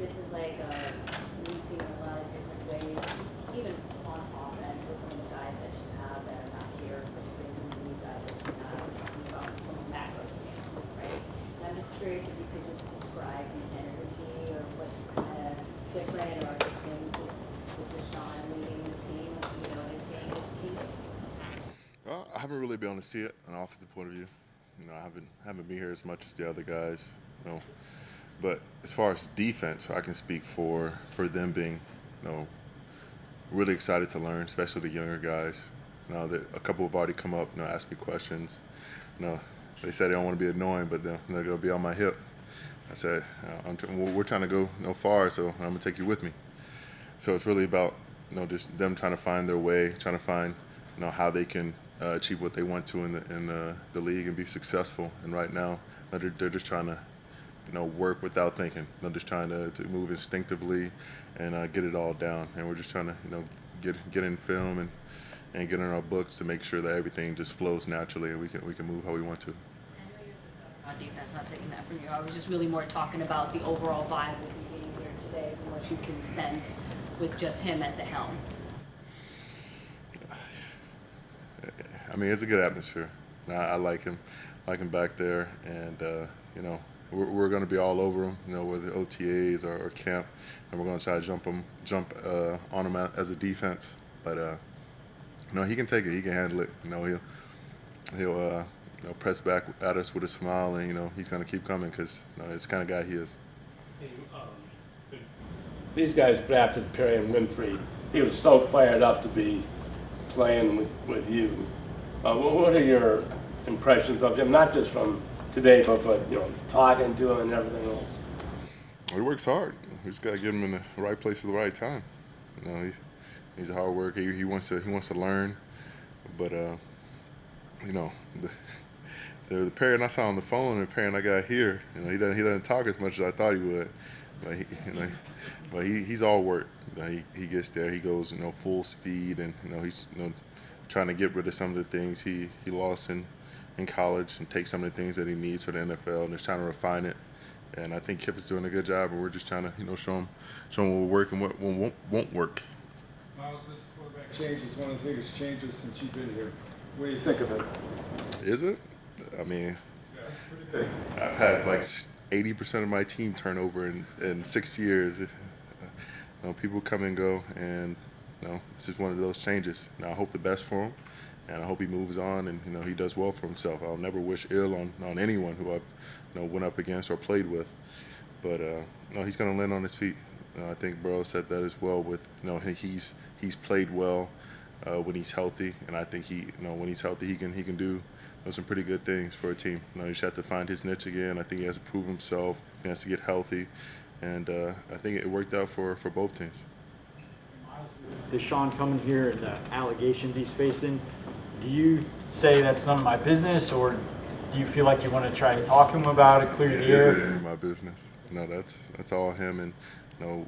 this is like a new team in a lot of different ways, even on offense with some of the guys that you have that are not here, especially some of the new guys that you have, talking about from a macro standpoint, right? And I'm just curious if you could just describe the energy or what's kind of different or just things with Deshaun leading the team, as being his teammate. Well, I haven't really been able to see it on an offensive point of view. I haven't been here as much as the other guys. But as far as defense, I can speak for them being, really excited to learn, especially the younger guys. That a couple have already come up, asked me questions. They said they don't want to be annoying, but they're going to be on my hip. I said, we're trying to go far, so I'm going to take you with me. So it's really about, just them trying to find their way, trying to find, how they can achieve what they want to in the league and be successful. And right now, they're just trying to, work without thinking. They're just trying to move instinctively and get it all down. And we're just trying to, get in film and get in our books to make sure that everything just flows naturally and we can move how we want to. On defense, not taking that from you. I was just really more talking about the overall vibe with you being here today and what you can sense with just him at the helm. I mean, it's a good atmosphere. I like him back there, and we're going to be all over him, whether OTAs or camp, and we're going to try to jump on him as a defense. But he can take it, he can handle it. He'll press back at us with a smile, and he's going to keep coming because it's the kind of guy he is. These guys drafted Perry and Winfrey. He was so fired up to be playing with you. What are your impressions of him, not just from today, but talking to him and everything else? He works hard. We just got to get him in the right place at the right time. He's a hard worker. He wants to learn, but the parent I saw on the phone and the parent I got here, he doesn't talk as much as I thought he would. But he's all work. He gets there. He goes full speed, and he's trying to get rid of some of the things he lost in college and take some of the things that he needs for the NFL and just trying to refine it. And I think Kip is doing a good job, and we're just trying to show him what will work and what won't work. Myles, this quarterback change is one of the biggest changes since you've been here. What do you think of it? Is it? I mean, Yeah, it's pretty big. I've had like 80% of my team turnover in 6 years. People come and go, and this is one of those changes. I hope the best for him, and I hope he moves on and he does well for himself. I'll never wish ill on anyone who I've went up against or played with, but he's going to land on his feet. I think Burrow said that as well. With he's played well when he's healthy, and I think when he's healthy he can do some pretty good things for a team. He just has to find his niche again. I think he has to prove himself. He has to get healthy, and I think it worked out for both teams. Deshaun coming here and the allegations he's facing, do you say that's none of my business, or do you feel like you want to try to talk to him about it, clear the air? It's none of my business. That's all him, and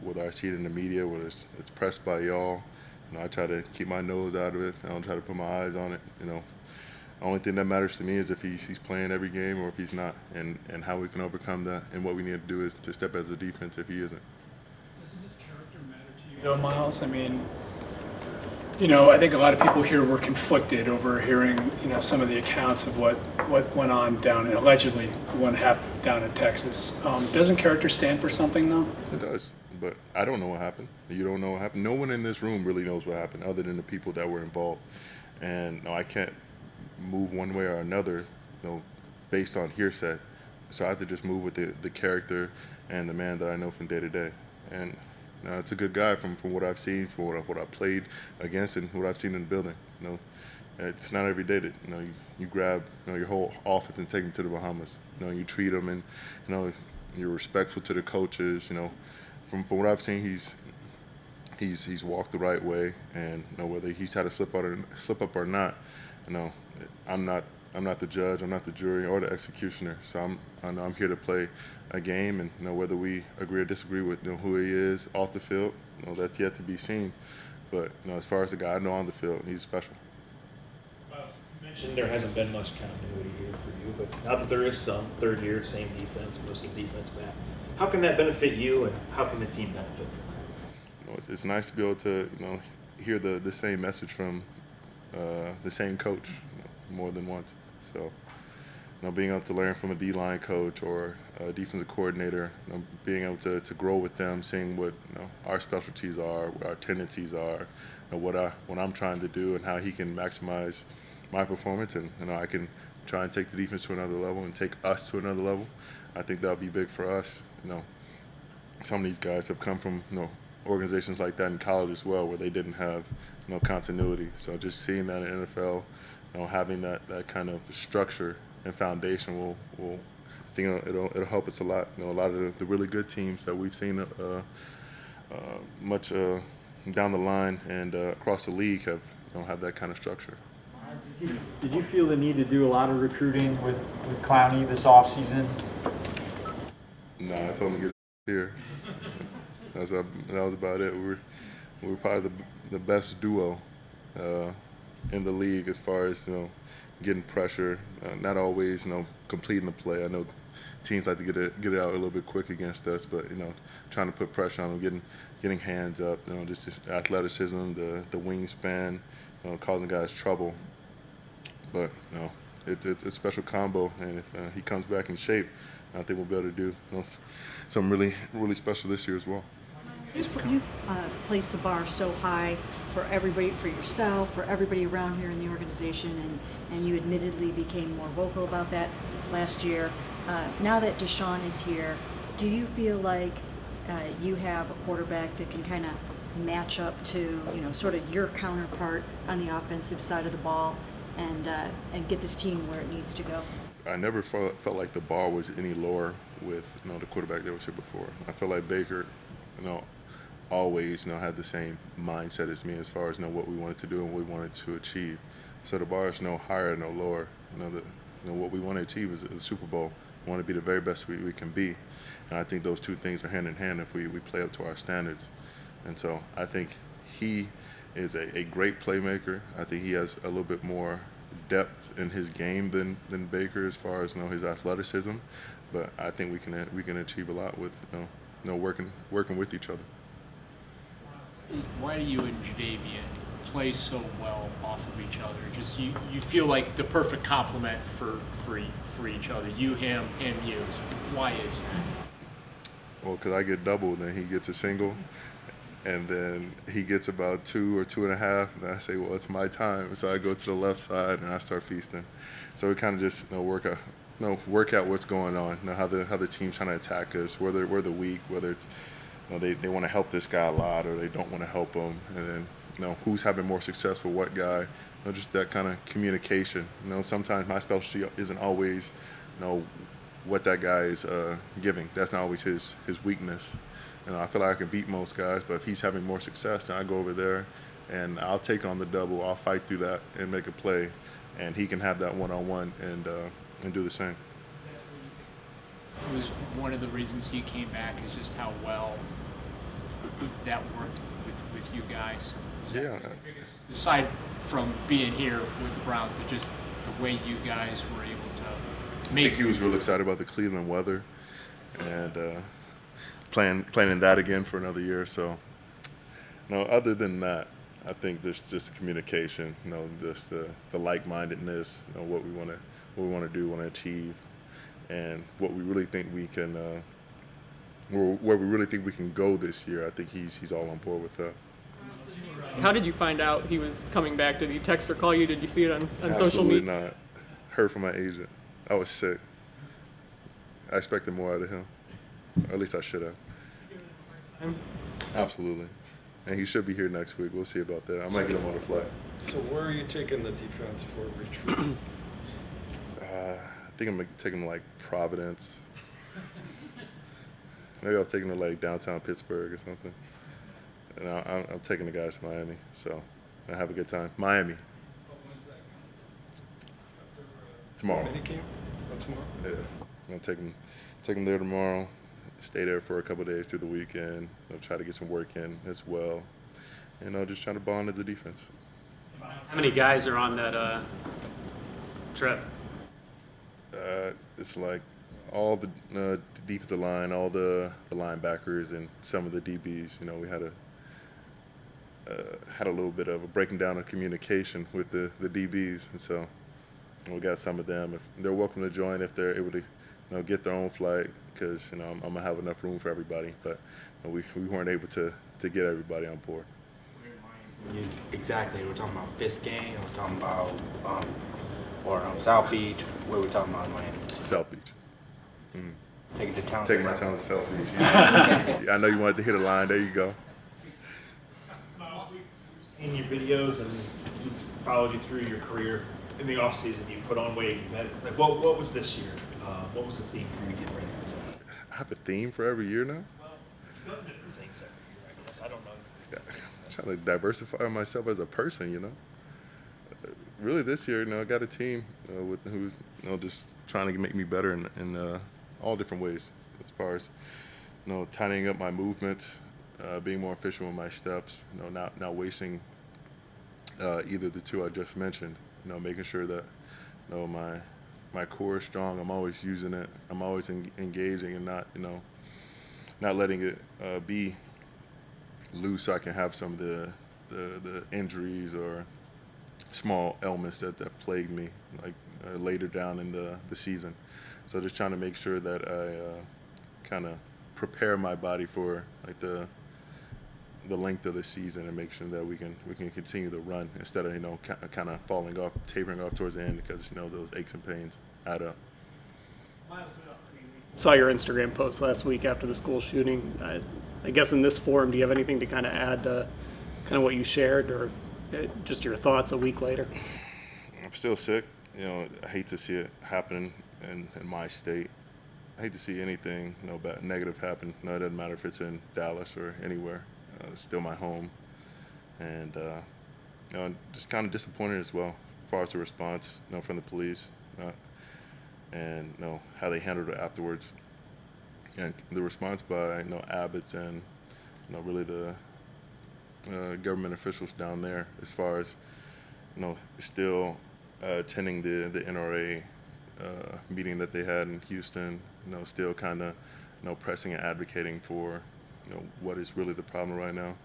whether I see it in the media, whether it's pressed by y'all, I try to keep my nose out of it. I don't try to put my eyes on it. The only thing that matters to me is if he's playing every game or if he's not, and how we can overcome that. And what we need to do is to step as a defense if he isn't. Doesn't his character matter to you, Myles? I mean, I think a lot of people here were conflicted over hearing, some of the accounts of what went on down and allegedly what happened down in Texas. Doesn't character stand for something, though? It does, but I don't know what happened. You don't know what happened. No one in this room really knows what happened other than the people that were involved. And I can't move one way or another, based on hearsay. So I have to just move with the character and the man that I know from day to day. And it's a good guy from what I've seen, from what I've played against, and what I've seen in the building. It's not every day that you grab your whole offense and take them to the Bahamas. You treat them, and you're respectful to the coaches. From what I've seen, he's walked the right way, and whether he's had a slip up or not, I'm not the judge, I'm not the jury or the executioner. So I'm here to play a game, and whether we agree or disagree with who he is off the field, that's yet to be seen. But as far as the guy I know on the field, he's special. You mentioned there hasn't been much continuity here for you, but now that there is some, third year, same defense, most of the defense back. How can that benefit you, and how can the team benefit from that? You know, it's nice to be able to, you know, hear the same message from the same coach, you know, more than once. So, you know, being able to learn from a D-line coach or a defensive coordinator, you know, being able to grow with them, seeing what, you know, our specialties are, what our tendencies are, you know, what I'm trying to do, and how he can maximize my performance, and, you know, I can try and take the defense to another level and take us to another level. I think that'll be big for us. You know, some of these guys have come from, you know, organizations like that in college as well, where they didn't have, you know, continuity. So just seeing that in the NFL, you know, having that kind of structure and foundation will I think it'll help us a lot. You know, a lot of the really good teams that we've seen much down the line and across the league have that kind of structure. Did you feel the need to do a lot of recruiting with Clowney this offseason? No, I told him to get here. That was about it. We were probably the best duo in the league as far as, you know, getting pressure. Not always, you know, completing the play. I know teams like to get it out a little bit quick against us, but, you know, trying to put pressure on them, getting hands up, you know, just the athleticism, the wingspan, you know, causing guys trouble. But, you know, it's a special combo, and if he comes back in shape, I think we'll be able to do, you know, something really, really special this year as well. You've placed the bar so high for everybody, for yourself, for everybody around here in the organization, and you admittedly became more vocal about that last year. Now that Deshaun is here, do you feel like you have a quarterback that can kind of match up to, you know, sort of your counterpart on the offensive side of the ball and get this team where it needs to go? I never felt like the bar was any lower with, you know, the quarterback that was here before. I feel like Baker, you know, always, you know, had the same mindset as me as far as, you know, what we wanted to do and what we wanted to achieve. So the bar is no higher, no lower. You know, what we want to achieve is a Super Bowl. We want to be the very best we can be. And I think those two things are hand in hand if we play up to our standards. And so I think he is a great playmaker. I think he has a little bit more depth in his game than Baker as far as, you know, his athleticism. But I think we can achieve a lot with, you know, working with each other. Why do you and Jadeveon play so well off of each other? Just you feel like the perfect complement for each other. You, him, you. Why is that? Well, because I get double, then he gets a single, and then he gets about 2 or 2.5, and I say, well, it's my time. So I go to the left side and I start feasting. So we kind of just, you know, work out what's going on, you know, how the team's trying to attack us, whether we're the weak, whether it's, you know, they want to help this guy a lot or they don't want to help him, and then, you know, who's having more success for what guy. You know, just that kind of communication. You know, sometimes my specialty isn't always, you know, what that guy is giving. That's not always his weakness. You know, I feel like I can beat most guys, but if he's having more success, then I go over there and I'll take on the double. I'll fight through that and make a play, and he can have that one-on-one and do the same. It was one of the reasons he came back is just how well that worked with you guys. Yeah. Aside from being here with the Browns, but just the way you guys were able to make. I think he was real excited about the Cleveland weather and playing in that again for another year. So, you know, other than that, I think there's just communication. You know, just the like-mindedness. You know, what we want to do, want to achieve, and what we really think we can. Where we really think we can go this year. I think he's all on board with that. How did you find out he was coming back? Did he text or call you? Did you see it on social media? Absolutely not. Heard from my agent. I was sick. I expected more out of him. Or at least I should have. Absolutely. And he should be here next week. We'll see about that. I might get him on the flight. So where are you taking the defense for retreat? I think I'm taking him like Providence. Maybe I'll take him to like downtown Pittsburgh or something. And I'm taking the guys to Miami, so I have a good time. Miami. Tomorrow. Minicamp? Oh, tomorrow? Yeah, I'm gonna take them there tomorrow. Stay there for a couple of days through the weekend. I'll try to get some work in as well. And just trying to bond as a defense. How many guys are on that trip? It's like all the defensive line, all the linebackers, and some of the DBs. You know, we had a little bit of a breaking down of communication with the DBs, and so we got some of them. If they're welcome to join, if they're able to, get their own flight, because I'm gonna have enough room for everybody. But we weren't able to get everybody on board. Exactly. We're talking about Biscayne. We're talking about South Beach. Where we're talking about in Miami. South Beach. Taking the town. Taking my town to South Beach. Yeah, I know you wanted to hit a line. There you go. We've seen your videos and we've followed you through your career. In the off season, you've put on weight. You've had, what was this year? What was the theme for you getting ready for this? I have a theme for every year now. Well, you've done different things every year, I guess. I don't know. Yeah. I'm trying to diversify myself as a person, Really this year, I got a team who's, just trying to make me better in all different ways, as far as, tightening up my movements, being more efficient with my steps, not wasting either the two I just mentioned, making sure that, my core is strong. I'm always using it. I'm always engaging and not letting it be loose, so I can have some of the injuries or small ailments that plagued me like later down in the season. So just trying to make sure that I kind of prepare my body for like the length of the season and make sure that we can continue to run instead of kind of falling off, tapering off towards the end, because those aches and pains add up. Saw your Instagram post last week after the school shooting. I guess in this forum, do you have anything to kind of add to kind of what you shared, or just your thoughts a week later? I'm still sick. I hate to see it happen in my state. I hate to see anything bad, negative happen. No, it doesn't matter if it's in Dallas or anywhere. It's still my home, and just kind of disappointed as well as far as the response from the police, and how they handled it afterwards, and the response by Abbott's and really the government officials down there, as far as still attending the NRA meeting that they had in Houston, still kind of pressing and advocating for what is really the problem right now.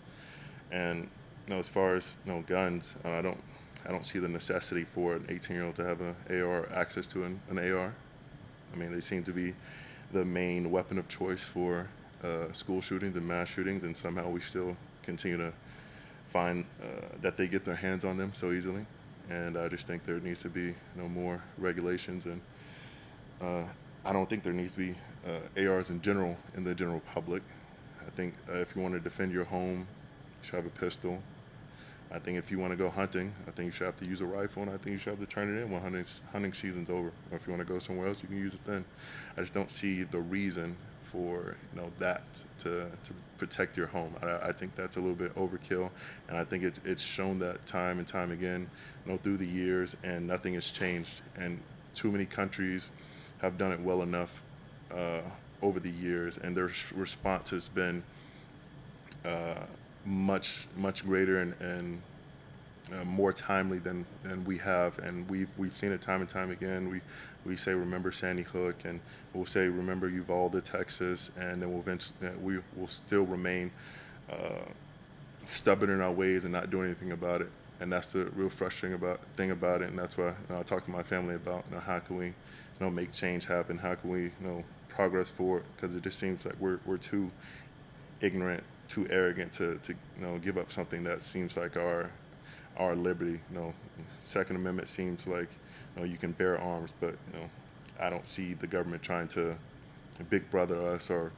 And as far as guns, I don't see the necessity for an 18-year-old to have an AR, access to an AR. I mean, they seem to be the main weapon of choice for school shootings and mass shootings, and somehow we still continue to find that they get their hands on them so easily. And I just think there needs to be more regulations, and I don't think there needs to be ARs in general in the general public. I think if you want to defend your home, you should have a pistol. I think if you want to go hunting, I think you should have to use a rifle, and I think you should have to turn it in when hunting season's over. Or if you want to go somewhere else, you can use it then. I just don't see the reason for that to protect your home. I think that's a little bit overkill, and I think it's shown that time and time again, through the years, and nothing has changed. And too many countries have done it well enough over the years, and their response has been much greater and more timely than we have, and we've seen it time and time again. We say remember Sandy Hook, and we'll say remember Uvalde, Texas, and then we will still remain stubborn in our ways and not do anything about it. And that's the real frustrating thing about it, and that's why I talk to my family about how can we make change happen, how can we progress forward, because it just seems like we're too ignorant, too arrogant to give up something that seems like our liberty. Second Amendment seems like you can bear arms, but I don't see the government trying to big brother us or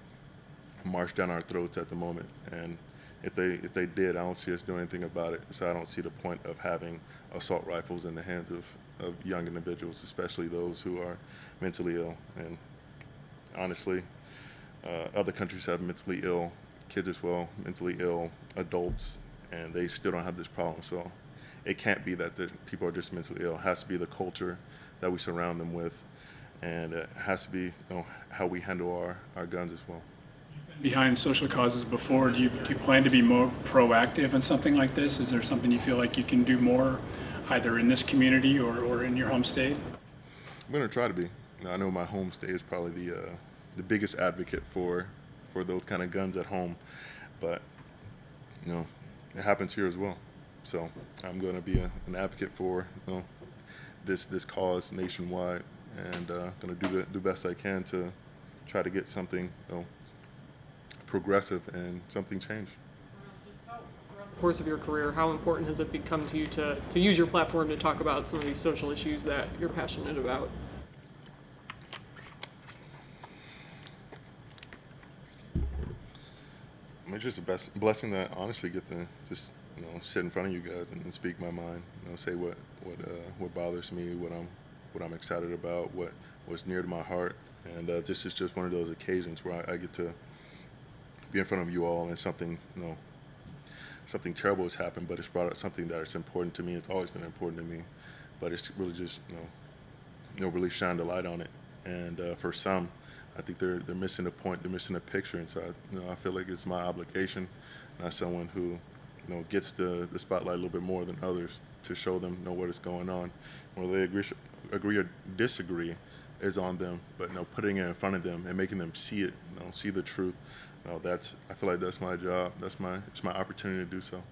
march down our throats at the moment. And if they did, I don't see us doing anything about it. So I don't see the point of having assault rifles in the hands of young individuals, especially those who are mentally ill. And honestly, other countries have mentally ill kids as well, mentally ill adults, and they still don't have this problem. So it can't be that the people are just mentally ill. It has to be the culture that we surround them with, and it has to be how we handle our guns as well. Behind social causes before, do you plan to be more proactive in something like this? Is there something you feel like you can do more, either in this community or in your home state? I'm going to try to be. I know my home state is probably the biggest advocate for those kind of guns at home, but it happens here as well. So I'm going to be an advocate for this cause nationwide, and going to do the best I can to try to get something progressive and something changed. Course of your career, how important has it become to you to use your platform to talk about some of these social issues that you're passionate about? I mean, it's just a blessing that I honestly get to just sit in front of you guys and speak my mind. Say what bothers me, what I'm excited about, what's near to my heart, and this is just one of those occasions where I get to be in front of you all, and something terrible has happened, but it's brought up something that is important to me. It's always been important to me, but it's really just really shined a light on it. And for some, I think they're missing the point, they're missing the picture, and so I feel like it's my obligation, as someone who gets the spotlight a little bit more than others, to show them what is going on. Whether they agree or disagree is on them, but putting it in front of them and making them see it, see the truth. I feel like that's my job. It's my opportunity to do so.